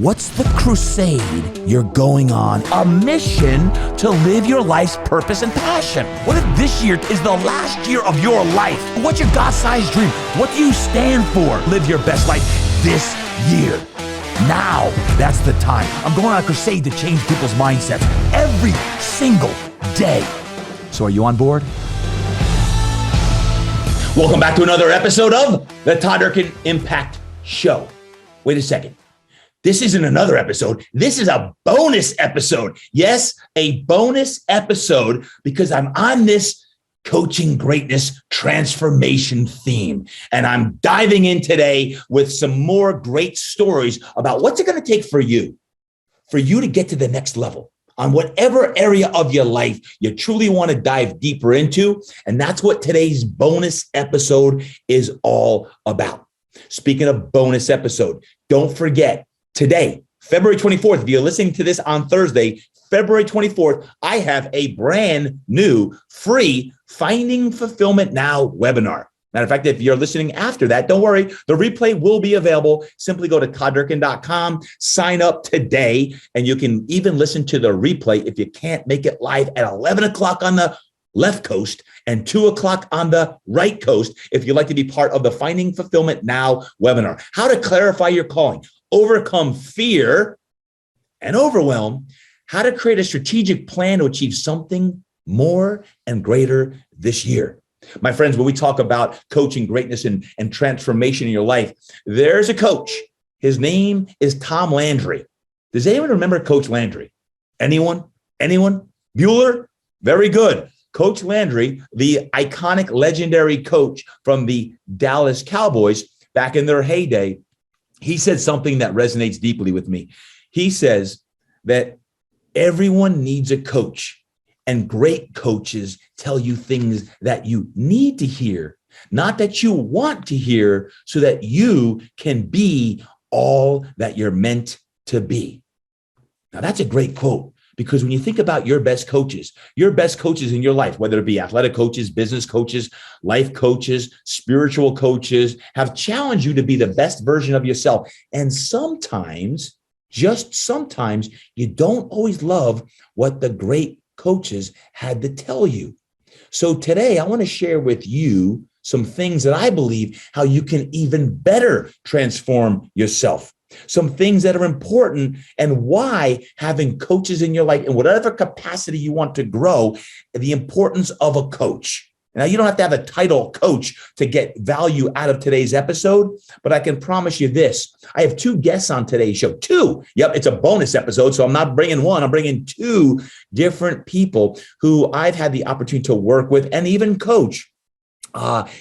What's the crusade you're going on? A mission to live your life's purpose and passion. What if this year is the last year of your life? What's your God-sized dream? What do you stand for? Live your best life this year. Now, that's the time. I'm going on a crusade to change people's mindsets every single day. So are you on board? Welcome back to another episode of the Todd Durkin Impact Show. Wait a second. This isn't another episode. This is a bonus episode. Yes, a bonus episode because I'm on this coaching greatness transformation theme. And I'm diving in today with some more great stories about what's it going to take for you to get to the next level on whatever area of your life you truly want to dive deeper into. And that's what today's bonus episode is all about. Speaking of bonus episode, don't forget, today, February 24th, if you're listening to this on Thursday, February 24th, I have a brand new free Finding Fulfillment Now webinar. Matter of fact, if you're listening after that, don't worry, the replay will be available. Simply go to toddurkin.com, sign up today, and you can even listen to the replay if you can't make it live at 11 o'clock on the left coast and 2 o'clock on the right coast if you'd like to be part of the Finding Fulfillment Now webinar. How to clarify your calling, overcome fear and overwhelm, how to create a strategic plan to achieve something more and greater this year. My friends, when we talk about coaching greatness and transformation in your life, there's a coach. His name is Tom Landry. Does anyone remember Coach Landry? Anyone? Bueller? Very good. Coach Landry, the iconic, legendary coach from the Dallas Cowboys back in their heyday, he said something that resonates deeply with me. He says that everyone needs a coach, and great coaches tell you things that you need to hear, not that you want to hear, so that you can be all that you're meant to be. Now, that's a great quote. Because when you think about your best coaches in your life, whether it be athletic coaches, business coaches, life coaches, spiritual coaches, have challenged you to be the best version of yourself. And sometimes, just sometimes, you don't always love what the great coaches had to tell you. So today, I want to share with you some things that I believe how you can even better transform yourself. Some things that are important and why having coaches in your life in whatever capacity you want to grow, the importance of a coach. Now, you don't have to have a title coach to get value out of today's episode, but I can promise you this. I have two guests on today's show. Two. Yep, it's a bonus episode, so I'm not bringing one. I'm bringing two different people who I've had the opportunity to work with and even coach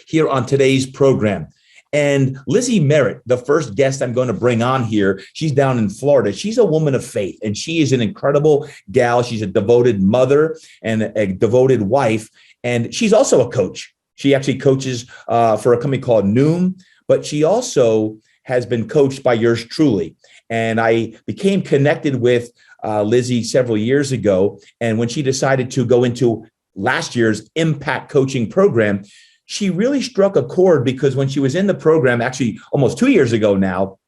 here on today's program. And Lizzie Merritt, the first guest I'm going to bring on here, she's down in Florida. She's a woman of faith, and she is an incredible gal. She's a devoted mother and a devoted wife, and she's also a coach. She actually coaches for a company called Noom, but she also has been coached by yours truly. And I became connected with Lizzie several years ago, and when she decided to go into last year's MPACT Coaching program, she really struck a chord because when she was in the program, actually almost 2 years ago now,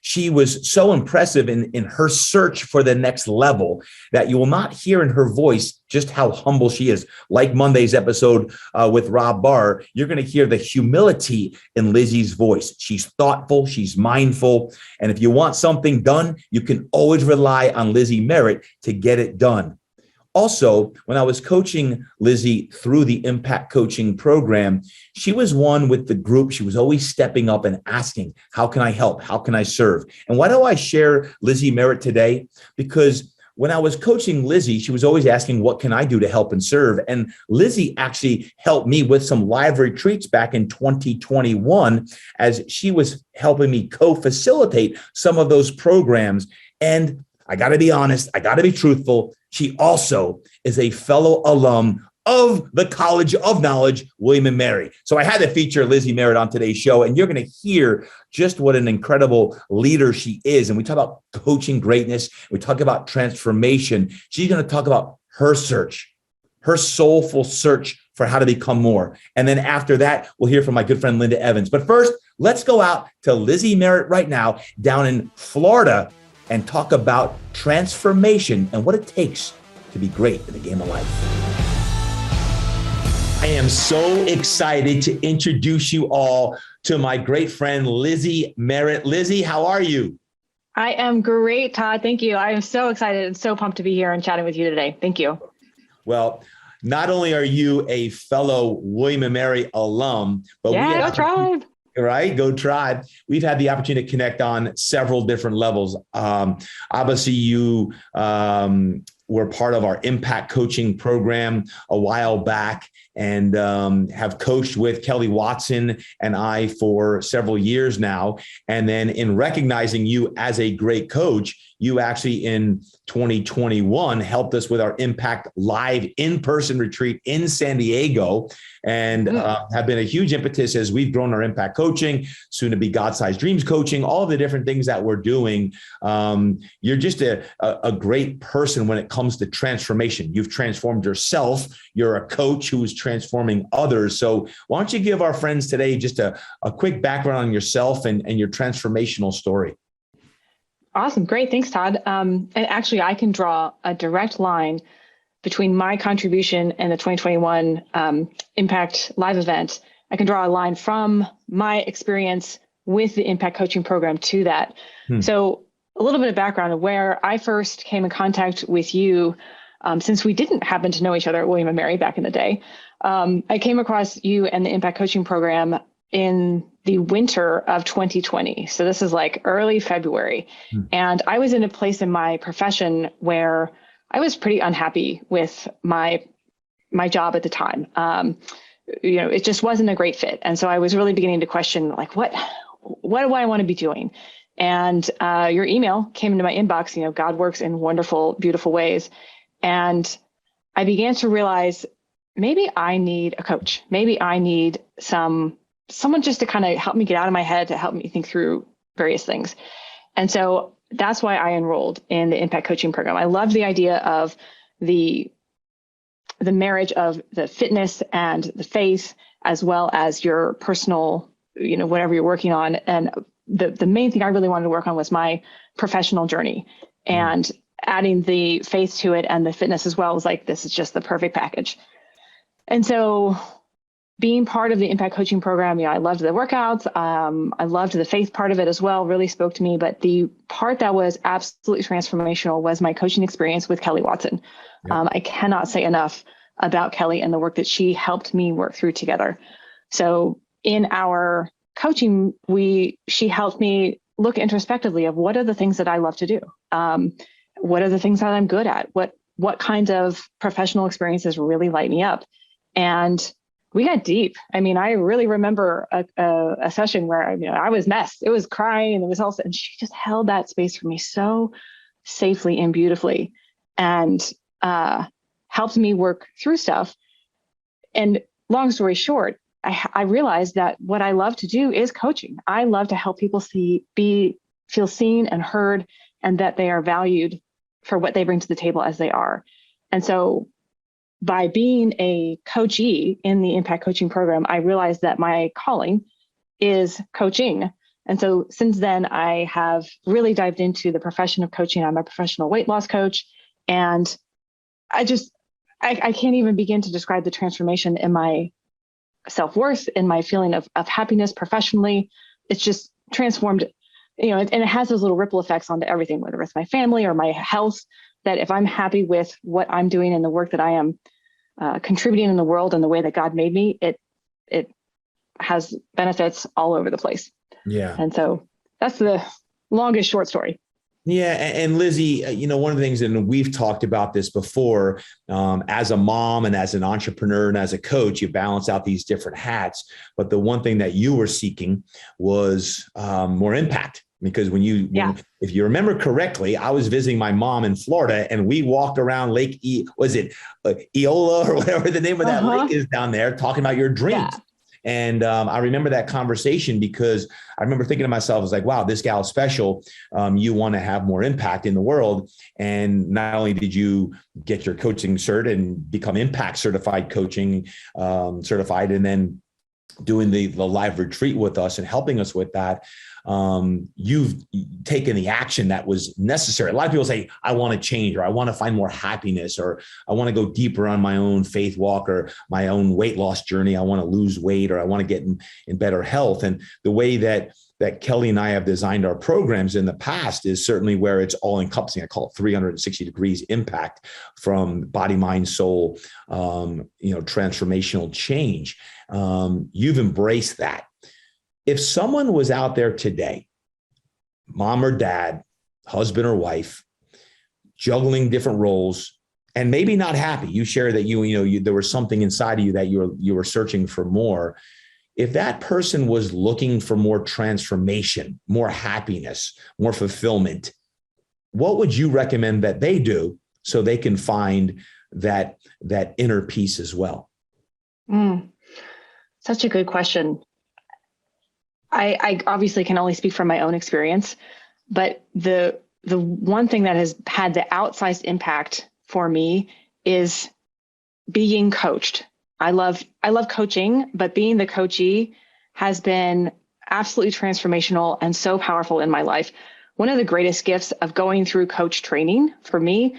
she was so impressive in her search for the next level that you will not hear in her voice just how humble she is. Like Monday's episode with Rob Barr, you're going to hear the humility in Lizzie's voice. She's thoughtful, she's mindful, and if you want something done, you can always rely on Lizzie Merritt to get it done. Also, when I was coaching Lizzie through the MPACT Coaching program, she was one with the group. She was always stepping up and asking, how can I help? How can I serve? And why do I share Lizzie Merritt today? Because when I was coaching Lizzie, she was always asking, what can I do to help and serve? And Lizzie actually helped me with some live retreats back in 2021 as she was helping me co-facilitate some of those programs. And I got to be honest, I got to be truthful. She also is a fellow alum of the College of Knowledge, William & Mary. So I had to feature Lizzie Merritt on today's show, and you're going to hear just what an incredible leader she is. And we talk about coaching greatness. We talk about transformation. She's going to talk about her search, her soulful search for how to become more. And then after that, we'll hear from my good friend, Linda Evans. But first, Let's go out to Lizzie Merritt right now down in Florida and talk about transformation and what it takes to be great in the game of life. I am so excited to introduce you all to my great friend, Lizzie Merritt. Lizzie, how are you? I am great, Todd. Thank you. I am so excited and so pumped to be here and chatting with you today. Thank you. Well, not only are you a fellow William & Mary alum, but go Tribe. Right? Go Tribe. We've had the opportunity to connect on several different levels. Obviously, you were part of our MPACT Coaching program a while back and have coached with Kelly Watson and I for several years now. And then in recognizing you as a great coach, you actually in 2021 helped us with our MPACT Live in-person retreat in San Diego and have been a huge impetus as we've grown our MPACT Coaching, soon to be God-Sized Dreams Coaching, all of the different things that we're doing. You're just a great person when it comes to transformation. You've transformed yourself. You're a coach who is transforming others. So why don't you give our friends today just a quick background on yourself and your transformational story? Awesome. Great. Thanks, Todd. And actually, I can draw a direct line between my contribution and the 2021 MPACT Live event. I can draw a line from my experience with the MPACT Coaching program to that. So a little bit of background of where I first came in contact with you, since we didn't happen to know each other at William & Mary back in the day. I came across you and the MPACT Coaching program in the winter of 2020. So this is like early February. And I was in a place in my profession where I was pretty unhappy with my job at the time. It just wasn't a great fit. And so I was really beginning to question, like, what do I want to be doing? And your email came into my inbox. God works in wonderful, beautiful ways. And I began to realize maybe I need a coach. Maybe I need someone just to kind of help me get out of my head, to help me think through various things. And so that's why I enrolled in the MPACT Coaching program. I loved the idea of the marriage of the fitness and the faith, as well as your personal, whatever you're working on. And the main thing I really wanted to work on was my professional journey, and adding the faith to it and the fitness as well was like, this is just the perfect package. And so being part of the MPACT Coaching program, I loved the workouts. I loved the faith part of it as well, really spoke to me. But the part that was absolutely transformational was my coaching experience with Kelly Watson. Yep. I cannot say enough about Kelly and the work that she helped me work through together. So in our coaching, she helped me look introspectively of what are the things that I love to do? What are the things that I'm good at? What kinds of professional experiences really light me up? And we got deep. I mean, I really remember a session where I was messed. It was crying, and it was also, and she just held that space for me so safely and beautifully, and helped me work through stuff. And long story short, I realized that what I love to do is coaching. I love to help people feel seen and heard, and that they are valued for what they bring to the table as they are. And so by being a coachee in the MPACT Coaching program, I realized that my calling is coaching. And so since then, I have really dived into the profession of coaching. I'm a professional weight loss coach. And I can't even begin to describe the transformation in my self-worth, in my feeling of happiness professionally. It's just transformed, and it has those little ripple effects onto everything, whether it's my family or my health, that if I'm happy with what I'm doing and the work that I am contributing in the world and the way that God made me, it has benefits all over the place. Yeah. And so that's the longest short story. Yeah. And Lizzie, one of the things, and we've talked about this before, as a mom and as an entrepreneur and as a coach, you balance out these different hats. But the one thing that you were seeking was more impact. Because if you remember correctly, I was visiting my mom in Florida, and we walked around Lake Eola or whatever the name of that lake is down there, talking about your dreams. Yeah. And I remember that conversation because I remember thinking to myself, I was like, wow, this gal's special. You want to have more impact in the world. And not only did you get your coaching cert and become MPACT certified coaching certified, and then doing the live retreat with us and helping us with that, you've taken the action that was necessary. A lot of people say, I want to change, or I want to find more happiness, or I want to go deeper on my own faith walk or my own weight loss journey. I want to lose weight, or I want to get in better health. And the way that Kelly and I have designed our programs in the past is certainly where it's all encompassing. I call it 360 degrees impact, from body, mind, soul, transformational change. You've embraced that. If someone was out there today, mom or dad, husband or wife, juggling different roles, and maybe not happy, you share that there was something inside of you that you were searching for more. If that person was looking for more transformation, more happiness, more fulfillment, what would you recommend that they do so they can find that inner peace as well? Such a good question. I obviously can only speak from my own experience, but the one thing that has had the outsized impact for me is being coached. I love coaching, but being the coachee has been absolutely transformational and so powerful in my life. One of the greatest gifts of going through coach training for me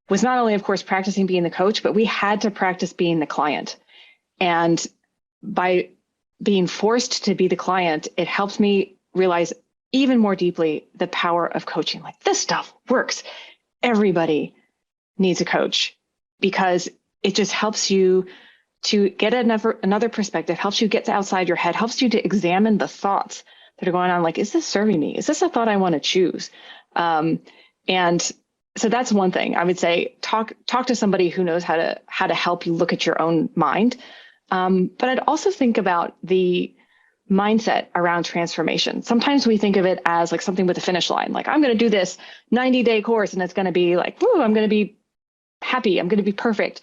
was not only, of course, practicing being the coach, but we had to practice being the client. And by being forced to be the client, it helps me realize even more deeply the power of coaching. Like, this stuff works. Everybody needs a coach, because it just helps you to get another perspective, helps you get outside your head, helps you to examine the thoughts that are going on. Like, is this serving me? Is this a thought I want to choose? And so that's one thing I would say. Talk to somebody who knows how to help you look at your own mind. But I'd also think about the mindset around transformation. Sometimes we think of it as like something with a finish line. Like, I'm going to do this 90-day course and it's going to be like, woo, I'm going to be happy. I'm going to be perfect.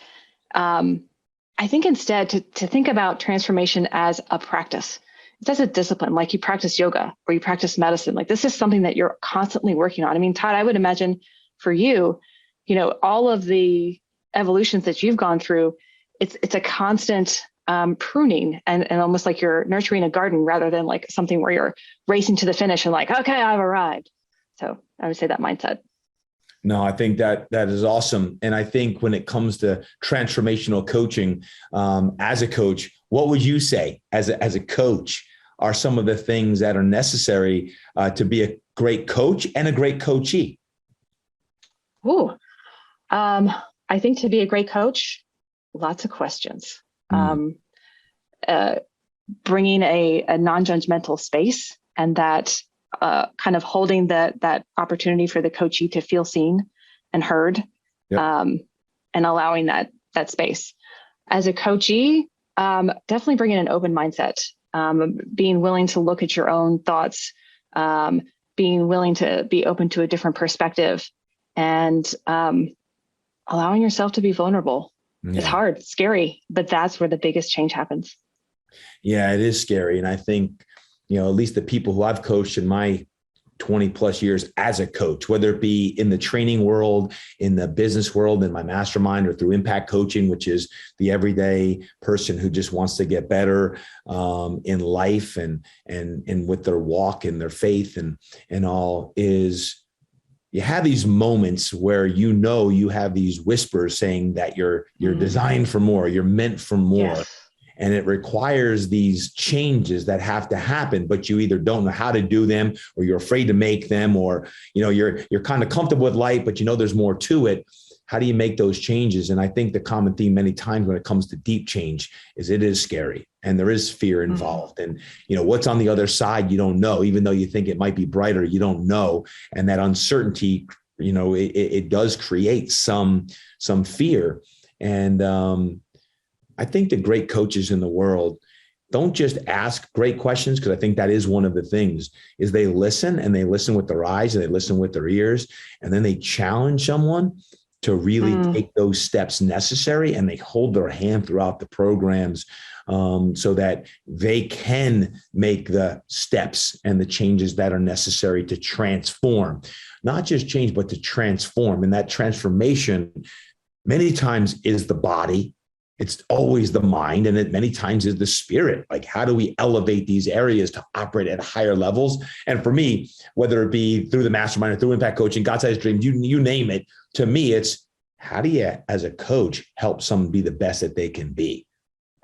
I think instead to think about transformation as a practice. It's as a discipline, like you practice yoga or you practice medicine. Like, this is something that you're constantly working on. I mean, Todd, I would imagine for you, all of the evolutions that you've gone through, it's a constant pruning and almost like you're nurturing a garden rather than like something where you're racing to the finish and like, okay, I've arrived. So I would say that mindset. No, I think that is awesome. And I think when it comes to transformational coaching, as a coach, what would you say as a coach are some of the things that are necessary to be a great coach and a great coachee? I think to be a great coach, lots of questions. Bringing a non-judgmental space, and that kind of holding that opportunity for the coachee to feel seen and heard, yep. And allowing that space. As a coachee, definitely bringing an open mindset, being willing to look at your own thoughts, being willing to be open to a different perspective, and allowing yourself to be vulnerable. Yeah. It's hard, it's scary, but that's where the biggest change happens. Yeah, it is scary. And I think, at least the people who I've coached in my 20 plus years as a coach, whether it be in the training world, in the business world, in my mastermind, or through MPACT Coaching, which is the everyday person who just wants to get better in life and with their walk and their faith and all, is you have these moments where you have these whispers saying that you're designed for more, you're meant for more. Yes. And it requires these changes that have to happen, but you either don't know how to do them, or you're afraid to make them, or you're kind of comfortable with life, but there's more to it. How do you make those changes? And I think the common theme many times when it comes to deep change is it is scary, and there is fear involved. And what's on the other side, you don't know. Even though you think it might be brighter, you don't know. And that uncertainty, it does create some fear. And I think the great coaches in the world don't just ask great questions, because I think that is one of the things, is they listen, and they listen with their eyes and they listen with their ears, and then they challenge someone to really take those steps necessary, and they hold their hand throughout the programs so that they can make the steps and the changes that are necessary to transform, not just change, but to transform. And that transformation many times is the body. It's always the mind, and it many times is the spirit. Like, how do we elevate these areas to operate at higher levels? And for me, whether it be through the mastermind or through impact coaching, God-sized dreams, you name it, to me, it's how do you, as a coach, help someone be the best that they can be?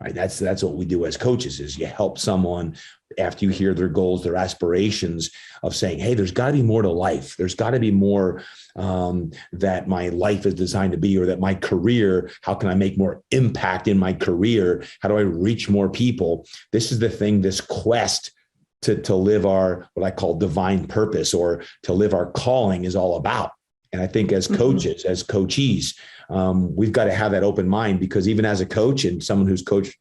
Right? That's what we do as coaches, is you help someone after you hear their goals, their aspirations, of saying, hey, there's got to be more to life. There's got to be more that my life is designed to be, or that my career, how can I make more impact in my career? How do I reach more people? This is the thing, this quest to live our, what I call divine purpose, or to live our calling, is all about. And I think as coaches, as coachees, we've got to have that open mind, because even as a coach and someone who's coached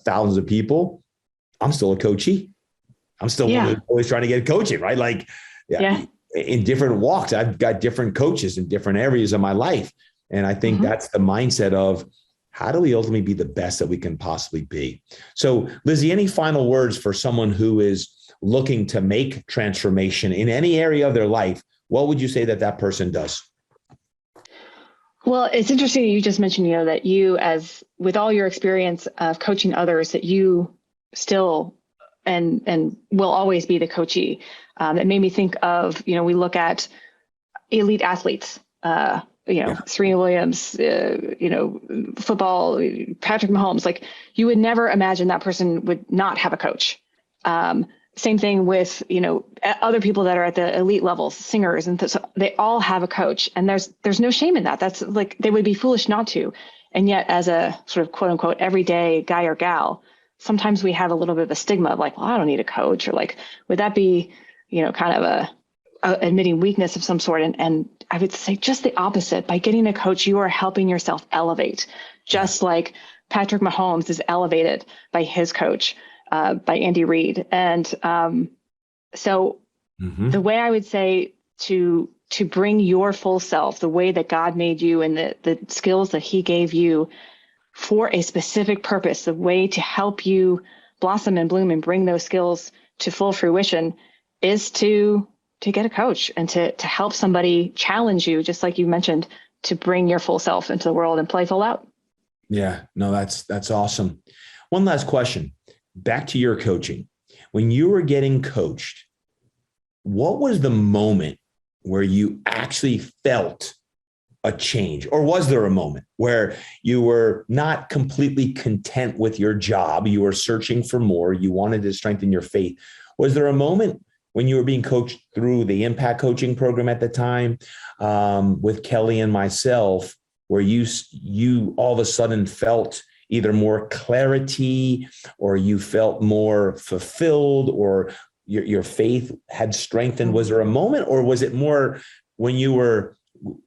thousands of people, I'm still a coachee. I'm still always trying to get coaching, right? Like, in different walks, I've got different coaches in different areas of my life. And I think that's the mindset of, how do we ultimately be the best that we can possibly be? So, Lizzie, any final words for someone who is looking to make transformation in any area of their life? What would you say that person does? Well, it's interesting you just mentioned, that you, as with all your experience of coaching others, that you still and will always be the coachee. It made me think of, we look at elite athletes, Serena Williams, football, Patrick Mahomes. Like, you would never imagine that person would not have a coach. Same thing with, other people that are at the elite levels, singers, and so they all have a coach, and there's no shame in that. That's like, they would be foolish not to. And yet, as a sort of quote unquote everyday guy or gal, sometimes we have a little bit of a stigma of like, well, I don't need a coach, or like, would that be, kind of a admitting weakness of some sort? And I would say just the opposite. By getting a coach, you are helping yourself elevate, just like Patrick Mahomes is elevated by his coach, by Andy Reid. And so the way I would say to bring your full self, the way that God made you, and the skills that he gave you for a specific purpose, the way to help you blossom and bloom and bring those skills to full fruition, is to get a coach and to help somebody challenge you, just like you mentioned, to bring your full self into the world and play full out. Yeah, no, that's awesome. One last question. Back to your coaching. When you were getting coached, what was the moment where you actually felt a change? Or was there a moment where you were not completely content with your job? You were searching for more. You wanted to strengthen your faith. Was there a moment when you were being coached through the Impact Coaching program at the time, with Kelly and myself, where you all of a sudden felt either more clarity, or you felt more fulfilled, or your faith had strengthened? Was there a moment, or was it more when you were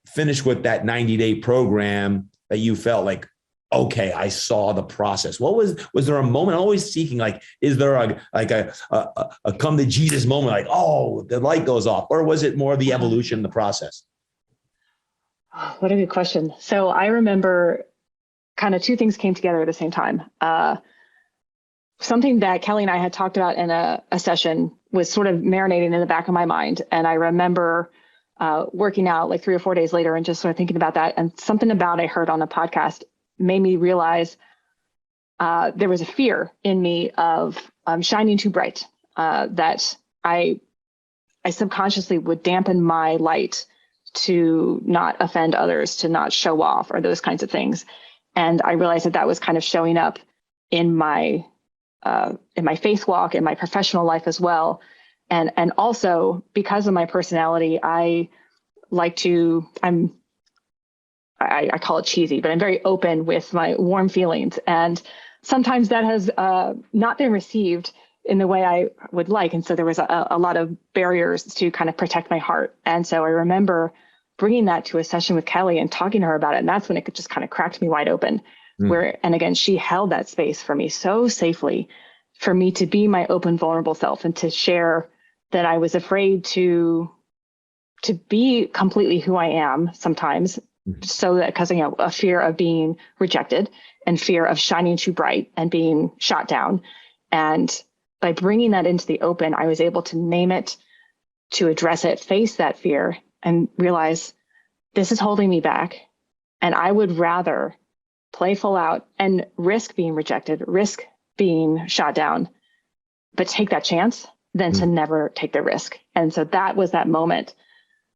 finished with that 90-day program that you felt like, okay, I saw the process? What was there a moment? Always seeking, like, is there a come to Jesus moment, like, oh, the light goes off? Or was it more the evolution, the process? Oh, what a good question. So I remember kind of two things came together at the same time. Something that Kelly and I had talked about in a session was sort of marinating in the back of my mind. And I remember working out like 3 or 4 days later and just sort of thinking about that. And something about I heard on a podcast made me realize there was a fear in me of shining too bright, that I subconsciously would dampen my light to not offend others, to not show off, or those kinds of things. And I realized that was kind of showing up in my faith walk, in my professional life as well. And also because of my personality, I call it cheesy, but I'm very open with my warm feelings. And sometimes that has not been received in the way I would like. And so there was a lot of barriers to kind of protect my heart. And so I remember bringing that to a session with Kelly and talking to her about it. And that's when it just kind of cracked me wide open. And again, she held that space for me so safely, for me to be my open, vulnerable self, and to share that I was afraid to be completely who I am sometimes, so that, because, a fear of being rejected and fear of shining too bright and being shot down. And by bringing that into the open, I was able to name it, to address it, face that fear, and realize this is holding me back. And I would rather play full out, and risk being rejected, risk being shot down, but take that chance than to never take the risk. And so that was that moment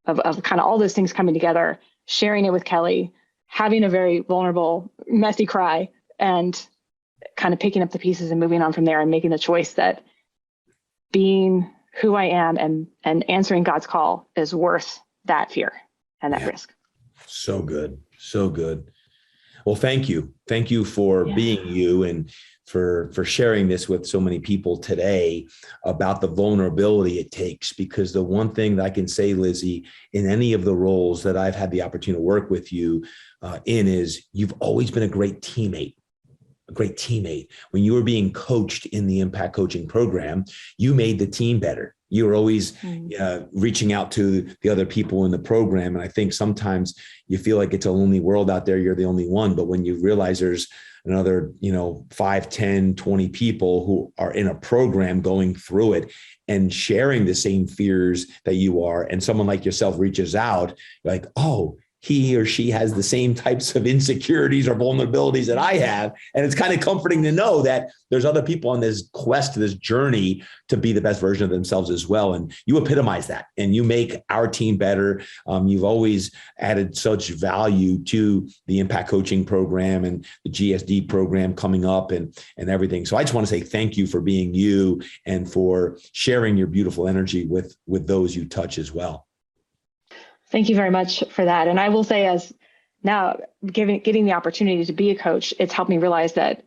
of kind of all those things coming together, sharing it with Kelly, having a very vulnerable, messy cry, and kind of picking up the pieces and moving on from there and making the choice that being who I am and answering God's call is worth that fear and that risk. So good. So good. Well, thank you. Thank you for being you and for sharing this with so many people today about the vulnerability it takes. Because the one thing that I can say, Lizzie, in any of the roles that I've had the opportunity to work with you in is you've always been a great teammate. A great teammate. When you were being coached in the MPACT Coaching program, you made the team better. You were always reaching out to the other people in the program. And I think sometimes you feel like it's a lonely world out there. You're the only one. But when you realize there's another, 5, 10, 20 people who are in a program going through it and sharing the same fears that you are, and someone like yourself reaches out, like, oh, he or she has the same types of insecurities or vulnerabilities that I have. And it's kind of comforting to know that there's other people on this quest, this journey to be the best version of themselves as well. And you epitomize that and you make our team better. You've always added such value to the MPACT Coaching program and the G.S.D program coming up and everything. So I just want to say thank you for being you and for sharing your beautiful energy with those you touch as well. Thank you very much for that. And I will say, as now getting the opportunity to be a coach, it's helped me realize that,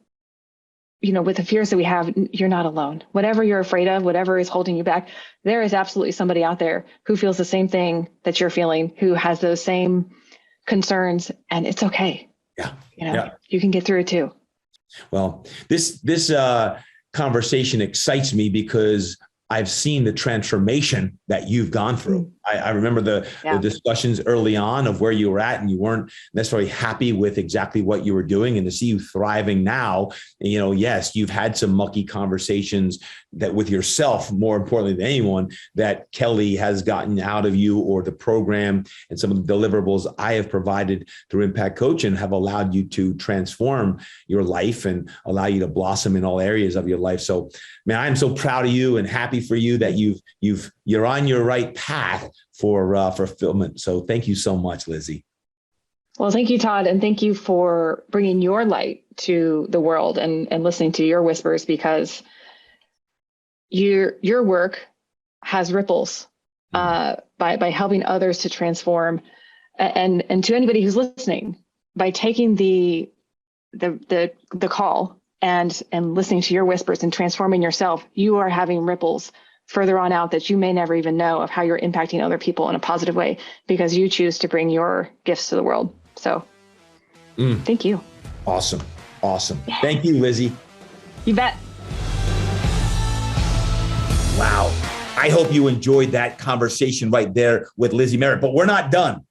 with the fears that we have, you're not alone. Whatever you're afraid of, whatever is holding you back, there is absolutely somebody out there who feels the same thing that you're feeling, who has those same concerns, and it's okay. You can get through it too. Well, this conversation excites me because I've seen the transformation that you've gone through. I remember the discussions early on of where you were at and you weren't necessarily happy with exactly what you were doing, and to see you thriving now, yes, you've had some mucky conversations that with yourself, more importantly than anyone, that Kelly has gotten out of you, or the program and some of the deliverables I have provided through MPACT Coaching have allowed you to transform your life and allow you to blossom in all areas of your life. So, man, I'm so proud of you and happy for you that you're on your right path for fulfillment. So thank you so much, Lizzie. Well, thank you, Todd. And thank you for bringing your light to the world and listening to your whispers, because your work has ripples by helping others to transform. And to anybody who's listening, by taking the call and listening to your whispers and transforming yourself, you are having ripples further on out that you may never even know of how you're impacting other people in a positive way, because you choose to bring your gifts to the world. So thank you. Awesome. Yeah. Thank you, Lizzie. You bet. Wow. I hope you enjoyed that conversation right there with Lizzie Merritt, but we're not done.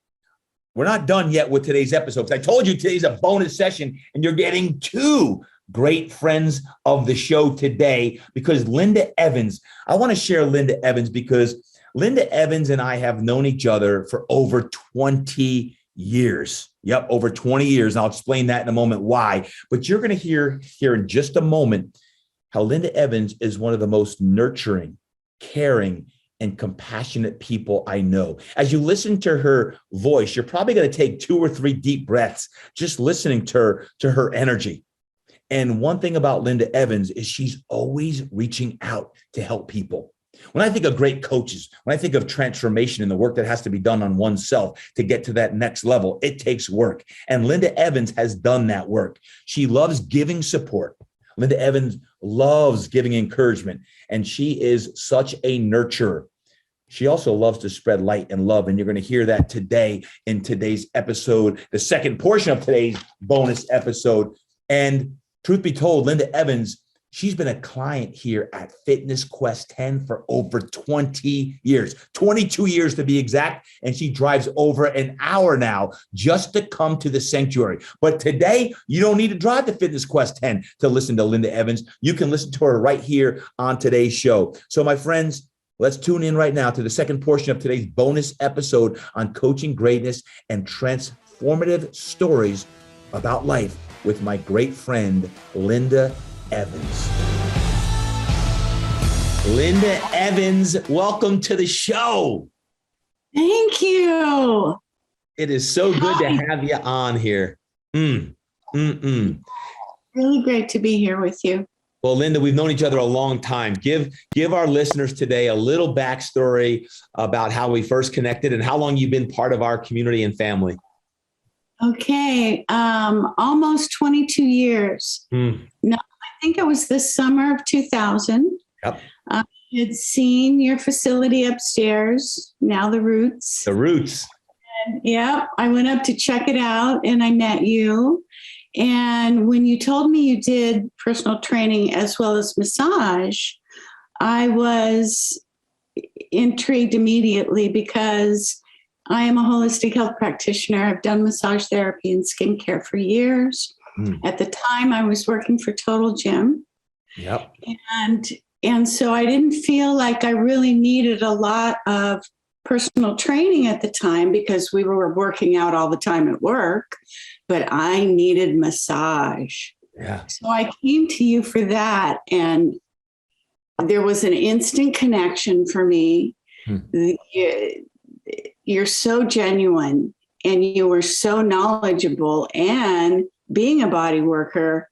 We're not done yet with today's episode. I told you today's a bonus session and you're getting 2 great friends of the show today, because Linda Evans, I want to share Linda Evans because Linda Evans and I have known each other for over 20 years. Yep, over 20 years. And I'll explain that in a moment why. But you're going to hear in just a moment how Linda Evans is one of the most nurturing, caring, and compassionate people I know. As you listen to her voice, you're probably going to take 2 or 3 deep breaths just listening to her energy. And one thing about Linda Evans is she's always reaching out to help people. When I think of great coaches, when I think of transformation and the work that has to be done on oneself to get to that next level, it takes work. And Linda Evans has done that work. She loves giving support. Linda Evans loves giving encouragement, and she is such a nurturer. She also loves to spread light and love, and you're going to hear that today in today's episode, the second portion of today's bonus episode. And truth be told, Linda Evans, she's been a client here at Fitness Quest 10 for over 20 years, 22 years to be exact. And she drives over an hour now just to come to the sanctuary. But today, you don't need to drive to Fitness Quest 10 to listen to Linda Evans. You can listen to her right here on today's show. So my friends, let's tune in right now to the second portion of today's bonus episode on coaching greatness and transformative stories about life with my great friend, Linda Evans. Linda Evans, welcome to the show. Thank you. It is so good to have you on here. Really great to be here with you. Well, Linda, we've known each other a long time. Give our listeners today a little backstory about how we first connected and how long you've been part of our community and family. Okay, almost 22 years. No, I think it was the summer of 2000. Yep. I had seen your facility upstairs, now the Roots. The Roots. Yeah, I went up to check it out and I met you. And when you told me you did personal training as well as massage, I was intrigued immediately because I am a holistic health practitioner. I've done massage therapy and skincare for years. At the time, I was working for Total Gym. Yep. And so I didn't feel like I really needed a lot of personal training at the time because we were working out all the time at work, but I needed massage. Yeah. So I came to you for that. And there was an instant connection for me. You're so genuine and you were so knowledgeable, and being a body worker,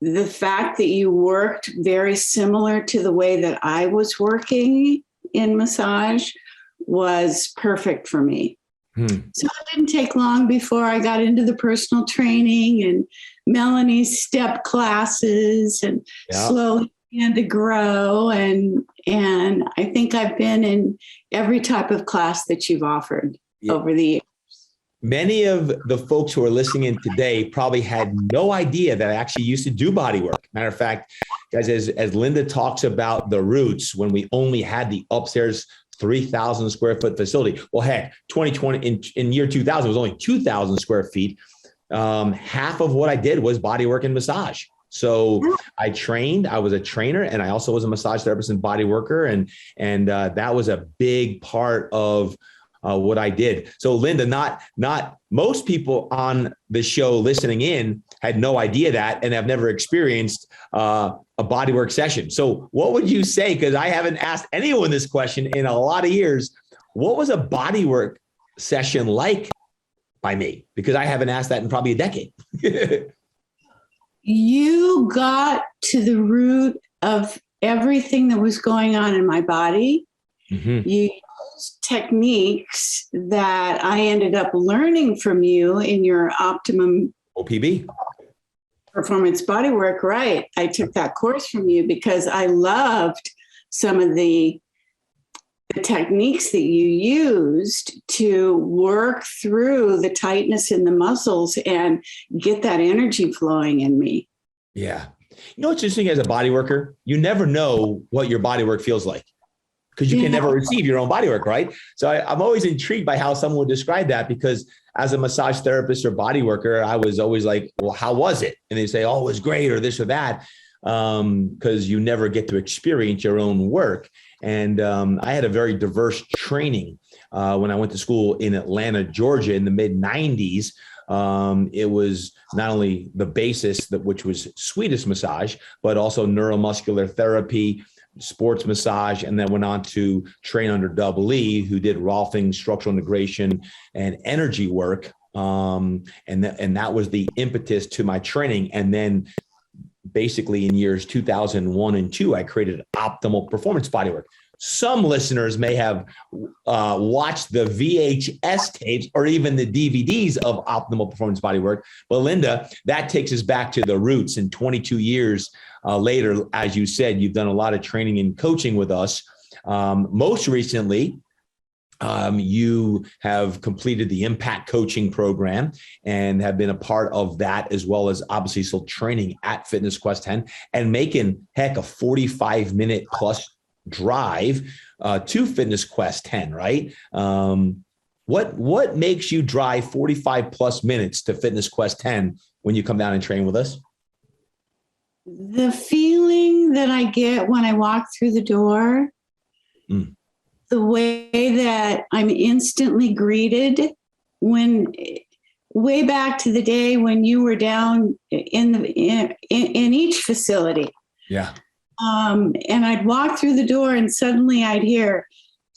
the fact that you worked very similar to the way that I was working in massage was perfect for me. So it didn't take long before I got into the personal training and Melanie's step classes and slowly began to grow. And I think I've been in every type of class that you've offered over the years. Many of the folks who are listening in today probably had no idea that I actually used to do body work. Matter of fact, guys, as Linda talks about the Roots, when we only had the upstairs 3,000 square foot facility. Well, heck, 2020 in year 2000 was only 2,000 square feet. Half of what I did was body work and massage. So I trained, I was a trainer, and I also was a massage therapist and body worker. And that was a big part of what I did. So Linda, not most people on the show listening in had no idea that and have never experienced a bodywork session. So what would you say? Because I haven't asked anyone this question in a lot of years. What was a bodywork session like by me? Because I haven't asked that in probably a decade. You got to the root of everything that was going on in my body. You used techniques that I ended up learning from you in your Optimum OPB. Performance Bodywork, right. I took that course from you because I loved some of the techniques that you used to work through the tightness in the muscles and get that energy flowing in me. Yeah. You know what's interesting as a body worker? You never know what your body work feels like because you can never receive your own body work, right? So I'm always intrigued by how someone would describe that because as a massage therapist or body worker, I was always like, well, how was it? And they say, oh, it was great or this or that because you never get to experience your own work. And I had a very diverse training when I went to school in Atlanta, Georgia in the mid 90s. It was not only the basis which was Swedish massage, but also neuromuscular therapy, sports massage, and then went on to train under Double E, who did Rolfing, structural integration, and energy work. And that was the impetus to my training. And then basically in years 2001 and 2, I created Optimal Performance Bodywork. Some listeners may have watched the VHS tapes or even the DVDs of Optimal Performance Bodywork. But Linda, that takes us back to the roots. And 22 years later, as you said, you've done a lot of training and coaching with us. Most recently, you have completed the MPACT Coaching program and have been a part of that, as well as obviously still training at Fitness Quest 10 and making a 45-minute plus drive to Fitness Quest 10, right? What makes you drive 45 plus minutes to Fitness Quest 10 when you come down and train with us? The feeling that I get when I walk through the door, the way that I'm instantly greeted when way back to the day when you were down in each facility. Yeah. And I'd walk through the door and suddenly I'd hear,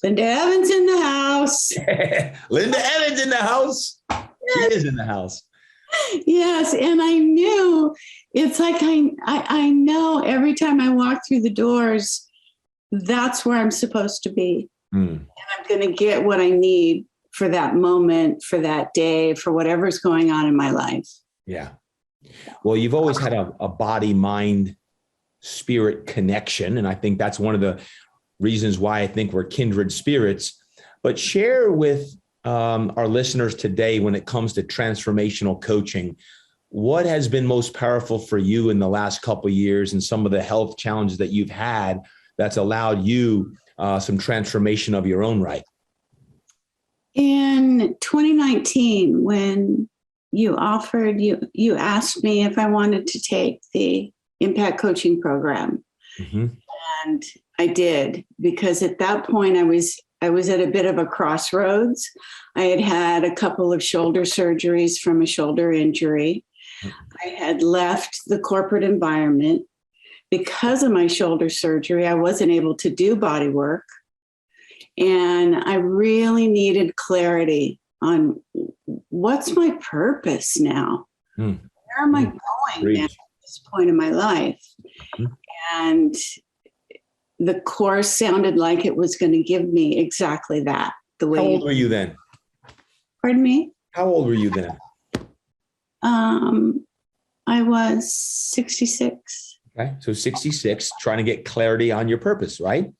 Linda Evans in the house. Linda Evans in the house. She is in the house. Yes. And I knew, it's like I know every time I walk through the doors, that's where I'm supposed to be. And I'm going to get what I need for that moment, for that day, for whatever's going on in my life. Yeah. Well, you've always had a body, mind, spirit connection. And I think that's one of the reasons why I think we're kindred spirits. But share with our listeners today, when it comes to transformational coaching, what has been most powerful for you in the last couple of years and some of the health challenges that you've had that's allowed you some transformation of your own right? In 2019, when you asked me if I wanted to take the MPACT Coaching program. And I did, because at that point I was at a bit of a crossroads. I had had a couple of shoulder surgeries from a shoulder injury. I had left the corporate environment. Because of my shoulder surgery, I wasn't able to do body work. And I really needed clarity on what's my purpose now? Where am I going now at this point in my life? And the course sounded like it was going to give me exactly that. The way. How old were you then? Pardon me? How old were you then? I was 66. Okay. So 66, trying to get clarity on your purpose, right?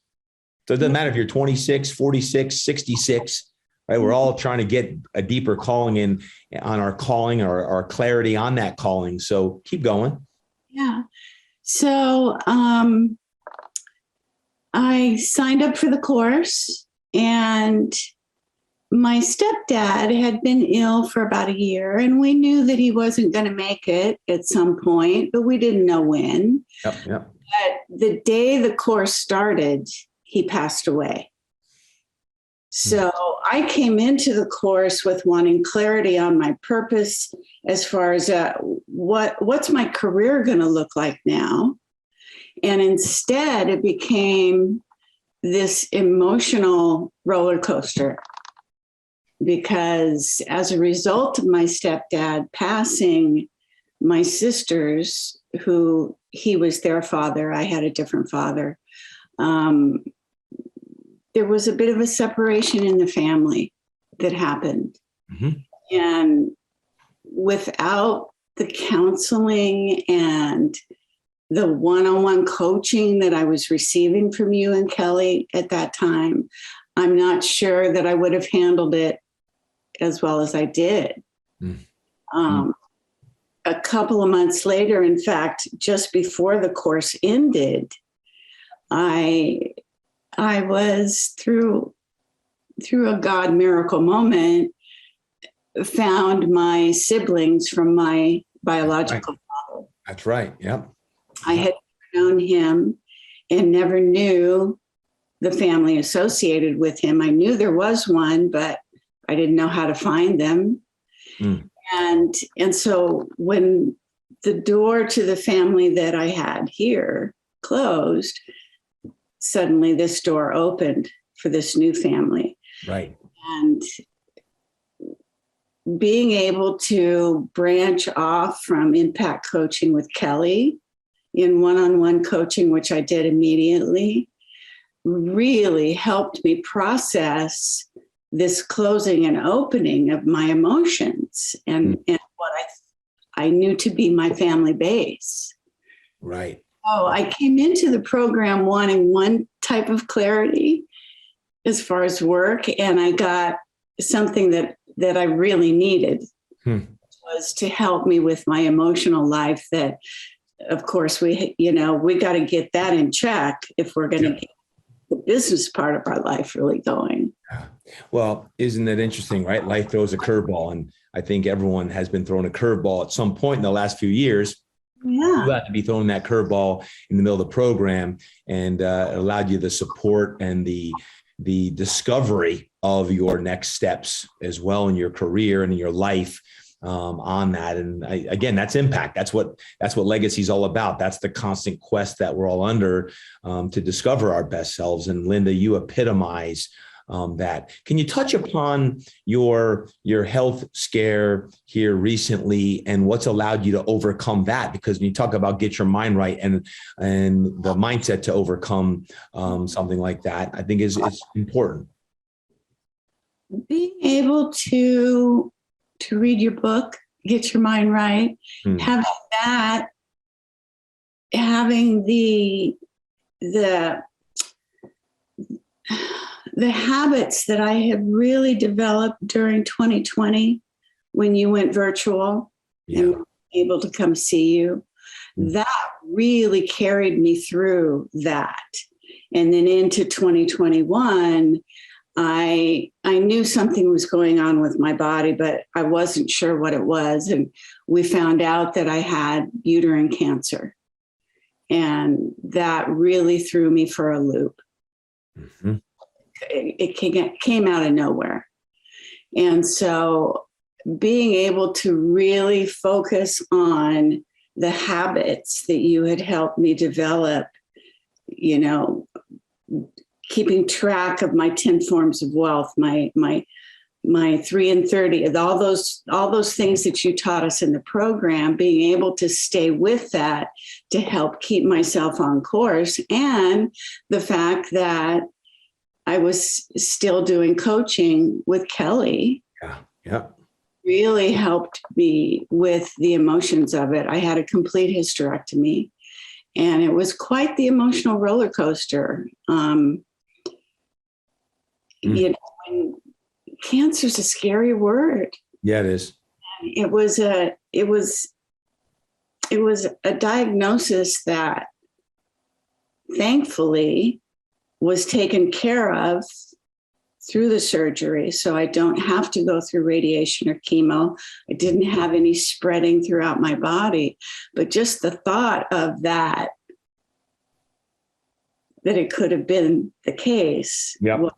So it doesn't matter if you're 26, 46, 66, right? We're all trying to get a deeper calling in on our calling or our clarity on that calling. So keep going. Yeah. So I signed up for the course, and my stepdad had been ill for about a year, and we knew that he wasn't going to make it at some point, but we didn't know when. Yep. But the day the course started, he passed away. So I came into the course with wanting clarity on my purpose as far as what's my career going to look like now. And instead, it became this emotional roller coaster, because as a result of my stepdad passing, my sisters, who he was their father, I had a different father, there was a bit of a separation in the family that happened. And without the counseling and the one-on-one coaching that I was receiving from you and Kelly at that time, I'm not sure that I would have handled it as well as I did. A couple of months later, in fact, just before the course ended, I was through a God miracle moment, found my siblings from my biological father. That's right. Yep. I had known him and never knew the family associated with him. I knew there was one, but I didn't know how to find them. And so when the door to the family that I had here closed, suddenly this door opened for this new family. Right. And being able to branch off from MPACT Coaching with Kelly in one-on-one coaching, which I did immediately, really helped me process this closing and opening of my emotions and what I knew to be my family base. Right. Oh, I came into the program wanting one type of clarity as far as work, and I got something that I really needed, was to help me with my emotional life. That, of course, we got to get that in check if we're going to get the business part of our life really going. Well, isn't that interesting, right? Life throws a curveball, and I think everyone has been thrown a curveball at some point in the last few years. Yeah. You had to be throwing that curveball in the middle of the program, and it allowed you the support and the discovery of your next steps as well in your career and in your life. on that. And again, that's impact. That's what legacy is all about. That's the constant quest that we're all under to discover our best selves. And Linda, you epitomize that. Can you touch upon your health scare here recently and what's allowed you to overcome that? Because when you talk about get your mind right and the mindset to overcome something like that, I think is important. Being able to read your book, get your mind right, having that, having the habits that I have really developed during 2020 when you went virtual and were able to come see you, that really carried me through that. And then into 2021, I knew something was going on with my body, but I wasn't sure what it was. And we found out that I had uterine cancer. And that really threw me for a loop. Mm-hmm. It came out of nowhere. And so being able to really focus on the habits that you had helped me develop, keeping track of my 10 forms of wealth, my 3 and 30, all those things that you taught us in the program, being able to stay with that to help keep myself on course. And the fact that I was still doing coaching with Kelly. Yeah. Really helped me with the emotions of it. I had a complete hysterectomy, and it was quite the emotional roller coaster. Cancer's a scary word. Yeah, it is. It was a diagnosis that thankfully was taken care of through the surgery. So I don't have to go through radiation or chemo. I didn't have any spreading throughout my body, but just the thought of that it could have been the case was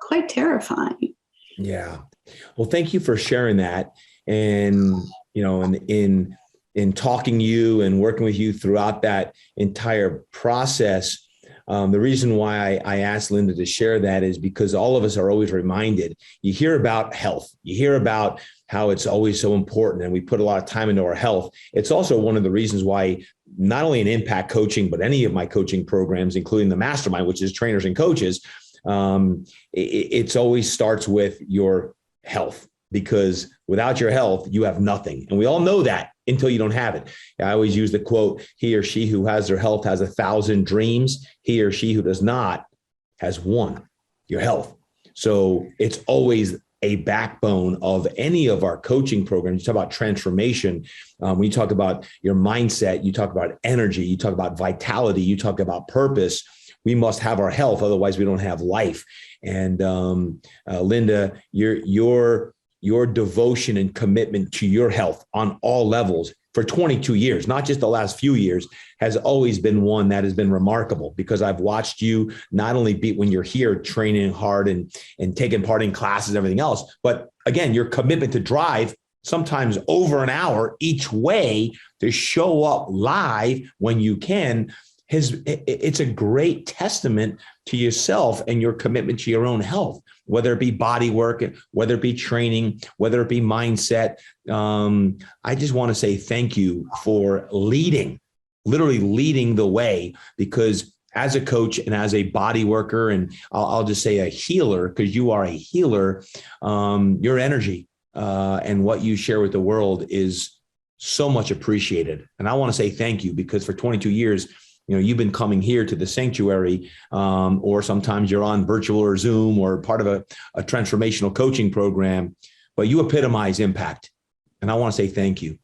quite terrifying. Yeah. Well, thank you for sharing that. And, in talking to you and working with you throughout that entire process, the reason why I asked Linda to share that is because all of us are always reminded. You hear about health. You hear about how it's always so important and we put a lot of time into our health. It's also one of the reasons why not only in impact coaching, but any of my coaching programs, including the mastermind, which is trainers and coaches, it's always starts with your health, because without your health, you have nothing. And we all know that until you don't have it. I always use the quote, he or she who has their health has 1,000 dreams. He or she who does not has one, your health. So it's always a backbone of any of our coaching programs. You talk about transformation. When you talk about your mindset, you talk about energy, you talk about vitality, you talk about purpose. We must have our health. Otherwise we don't have life. And Linda, your devotion and commitment to your health on all levels for 22 years, not just the last few years, has always been one that has been remarkable, because I've watched you not only be when you're here training hard and taking part in classes and everything else, but again, your commitment to drive sometimes over an hour each way to show up live when you can. It's a great testament to yourself and your commitment to your own health, whether it be body work, whether it be training, whether it be mindset. I just want to say thank you for literally leading the way, because as a coach and as a body worker, and I'll just say a healer, because you are a healer, your energy and what you share with the world is so much appreciated. And I want to say thank you, because for 22 years, you've been coming here to the sanctuary, or sometimes you're on virtual or Zoom or part of a transformational coaching program, but you epitomize impact. And I want to say thank you.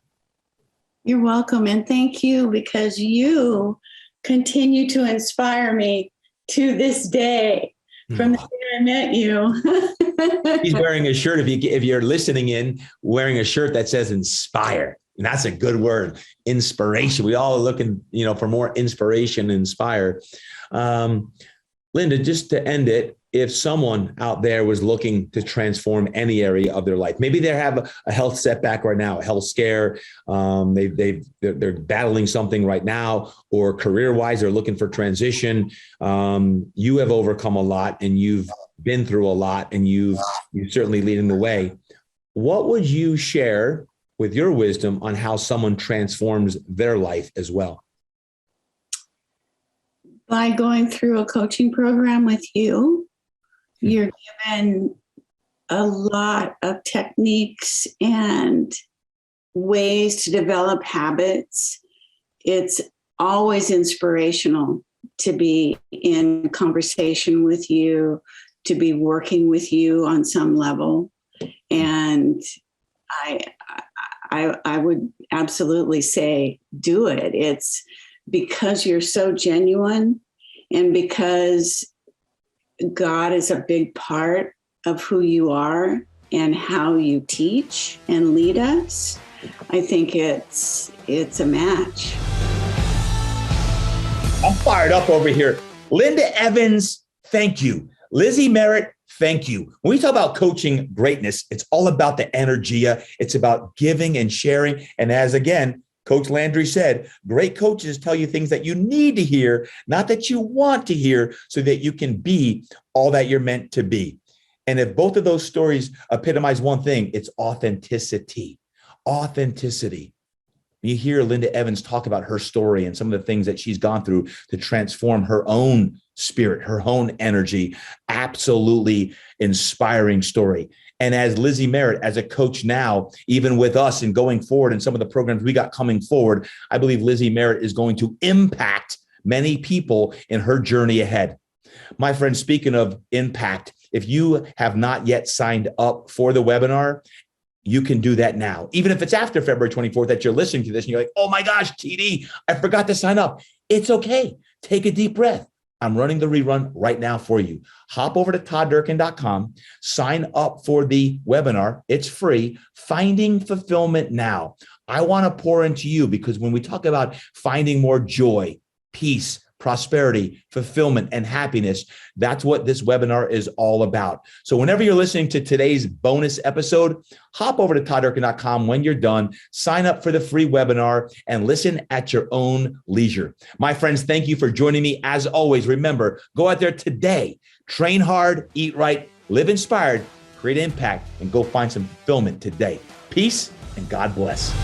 You're welcome. And thank you, because you continue to inspire me to this day from the day I met you. He's wearing a shirt, if you're listening in, wearing a shirt that says inspire. And that's a good word, inspiration. We all are looking, for more inspiration and inspire. Linda, just to end it, if someone out there was looking to transform any area of their life, maybe they have a health setback right now, a health scare, they're battling something right now, or career-wise, they're looking for transition. You have overcome a lot, and you've been through a lot, and you're certainly leading the way. What would you share with your wisdom on how someone transforms their life as well? By going through a coaching program with you, you're given a lot of techniques and ways to develop habits. It's always inspirational to be in conversation with you, to be working with you on some level. And I would absolutely say do it. It's because you're so genuine, and because God is a big part of who you are and how you teach and lead us. I think it's a match. I'm fired up over here. Linda Evans, thank you. Lizzie Merritt, thank you. When we talk about coaching greatness, it's all about the energia. It's about giving and sharing. And as again, Coach Landry said, great coaches tell you things that you need to hear, not that you want to hear, so that you can be all that you're meant to be. And if both of those stories epitomize one thing, it's authenticity. Authenticity. You hear Linda Evans talk about her story and some of the things that she's gone through to transform her own spirit, her own energy. Absolutely inspiring story. And as Lizzie Merritt, as a coach now, even with us and going forward and some of the programs we got coming forward, I believe Lizzie Merritt is going to impact many people in her journey ahead. My friend, speaking of impact, if you have not yet signed up for the webinar, you can do that now. Even if it's after February 24th that you're listening to this and you're like, oh my gosh, TD, I forgot to sign up. It's okay. Take a deep breath. I'm running the rerun right now for you. Hop over to todddurkin.com, sign up for the webinar. It's free. Finding Fulfillment Now. I want to pour into you, because when we talk about finding more joy, peace, prosperity, fulfillment, and happiness, that's what this webinar is all about. So whenever you're listening to today's bonus episode, hop over to todddurkin.com when you're done, sign up for the free webinar, and listen at your own leisure. My friends, thank you for joining me. As always, remember, go out there today, train hard, eat right, live inspired, create impact, and go find some fulfillment today. Peace and God bless.